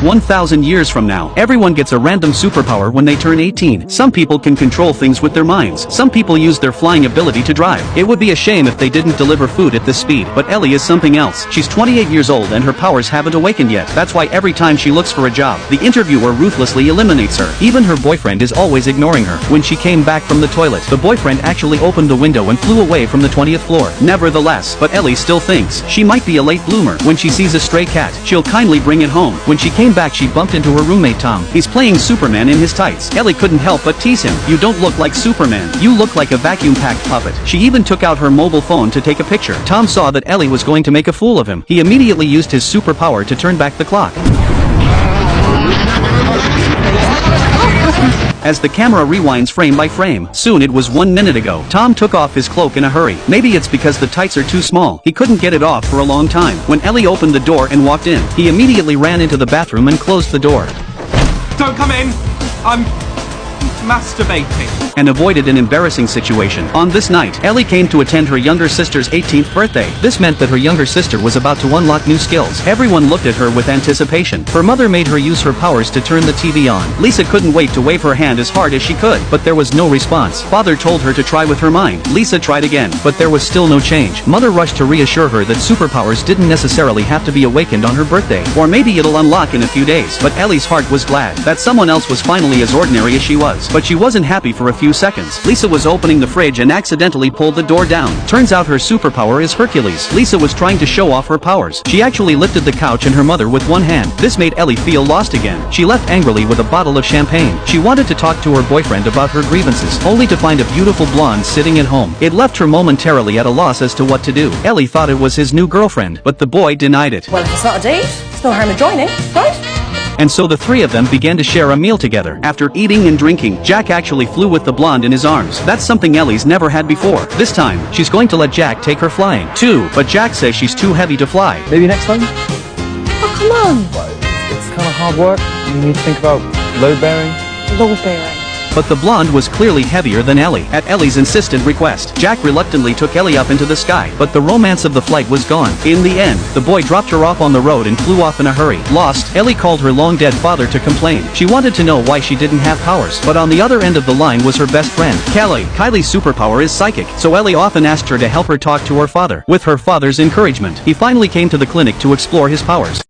1,000 years from now, everyone gets a random superpower when they turn 18. Some people can control things with their minds. Some people use their flying ability to drive. It would be a shame if they didn't deliver food at this speed, but Ellie is something else. She's 28 years old and her powers haven't awakened yet. That's why every time she looks for a job, the interviewer ruthlessly eliminates her. Even her boyfriend is always ignoring her. When she came back from the toilet, the boyfriend actually opened the window and flew away from the 20th floor. Nevertheless, but Ellie still thinks she might be a late bloomer. When she sees a stray cat, she'll kindly bring it home. When she came back, she bumped into her roommate Tom. He's playing Superman in his tights. Ellie couldn't help but tease him. "You don't look like Superman. You look like a vacuum-packed puppet." She even took out her mobile phone to take a picture. Tom saw that Ellie was going to make a fool of him. He immediately used his superpower to turn back the clock. As the camera rewinds frame by frame, soon it was 1 minute ago. Tom took off his cloak in a hurry. Maybe it's because the tights are too small. He couldn't get it off for a long time. When Ellie opened the door and walked in, he immediately ran into the bathroom and closed the door. "Don't come in! I'm masturbating." And avoided an embarrassing situation. On this night, Ellie came to attend her younger sister's 18th birthday. This meant that her younger sister was about to unlock new skills. Everyone looked at her with anticipation. Her mother made her use her powers to turn the TV on. Lisa couldn't wait to wave her hand as hard as she could, but there was no response. Father told her to try with her mind. Lisa tried again, but there was still no change. Mother rushed to reassure her that superpowers didn't necessarily have to be awakened on her birthday, or maybe it'll unlock in a few days. But Ellie's heart was glad that someone else was finally as ordinary as she was. But she wasn't happy for a few seconds. Lisa was opening the fridge and accidentally pulled the door down. Turns out her superpower is Hercules. Lisa was trying to show off her powers. She actually lifted the couch and her mother with one hand. This made Ellie feel lost again. She left angrily with a bottle of champagne. She wanted to talk to her boyfriend about her grievances, only to find a beautiful blonde sitting at home. It left her momentarily at a loss as to what to do. Ellie thought it was his new girlfriend, but the boy denied it. "Well, if it's not a date, it's no harm in joining, right?" And so the three of them began to share a meal together. After eating and drinking, Jack actually flew with the blonde in his arms. That's something Ellie's never had before. This time, she's going to let Jack take her flying, too, but Jack says she's too heavy to fly. Maybe next time? Oh, come on. It's kind of hard work. You need to think about load bearing. Low bearing. But the blonde was clearly heavier than Ellie. At Ellie's insistent request, Jack reluctantly took Ellie up into the sky, but the romance of the flight was gone. In the end, the boy dropped her off on the road and flew off in a hurry. Lost, Ellie called her long-dead father to complain. She wanted to know why she didn't have powers, but on the other end of the line was her best friend, Kelly. Kylie's superpower is psychic, so Ellie often asked her to help her talk to her father. With her father's encouragement, he finally came to the clinic to explore his powers.